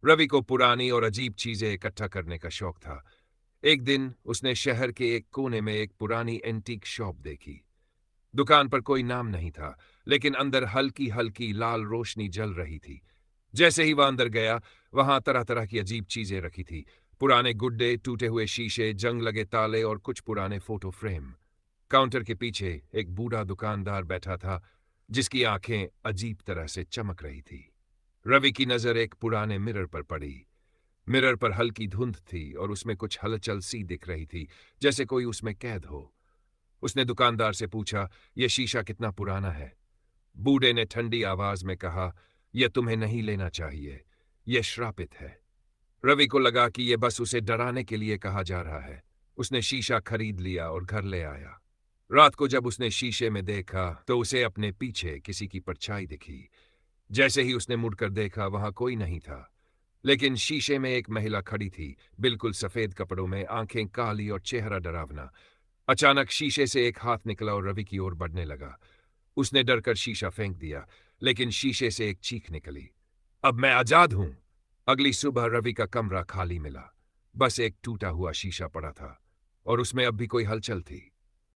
रवि को पुरानी और अजीब चीजें इकट्ठा करने का शौक था। एक दिन उसने शहर के एक कोने में एक पुरानी एंटीक शॉप देखी। दुकान पर कोई नाम नहीं था, लेकिन अंदर हल्की हल्की लाल रोशनी जल रही थी। जैसे ही वह अंदर गया, वहां तरह तरह की अजीब चीजें रखी थी। पुराने गुड्डे, टूटे हुए शीशे, जंग लगे ताले और कुछ पुराने फोटो फ्रेम। काउंटर के पीछे एक बूढ़ा दुकानदार बैठा था, जिसकी आंखें अजीब तरह से चमक रही थी। रवि की नजर एक पुराने मिरर पर पड़ी। मिरर पर हल्की धुंध थी और उसमें कुछ हलचल सी दिख रही थी, जैसे कोई उसमें कैद हो। उसने दुकानदार से पूछा, यह शीशा कितना पुराना है? बूढ़े ने ठंडी आवाज में कहा, यह तुम्हें नहीं लेना चाहिए, यह श्रापित है। रवि को लगा कि यह बस उसे डराने के लिए कहा जा रहा है। उसने शीशा खरीद लिया और घर ले आया। रात को जब उसने शीशे में देखा, तो उसे अपने पीछे किसी की परछाई दिखी। जैसे ही उसने मुड़कर देखा, वहां कोई नहीं था, लेकिन शीशे में एक महिला खड़ी थी, बिल्कुल सफेद कपड़ों में, आंखें काली और चेहरा डरावना। अचानक शीशे से एक हाथ निकला और रवि की ओर बढ़ने लगा। उसने डरकर शीशा फेंक दिया, लेकिन शीशे से एक चीख निकली, अब मैं आजाद हूं। अगली सुबह रवि का कमरा खाली मिला। बस एक टूटा हुआ शीशा पड़ा था और उसमें अब भी कोई हलचल थी।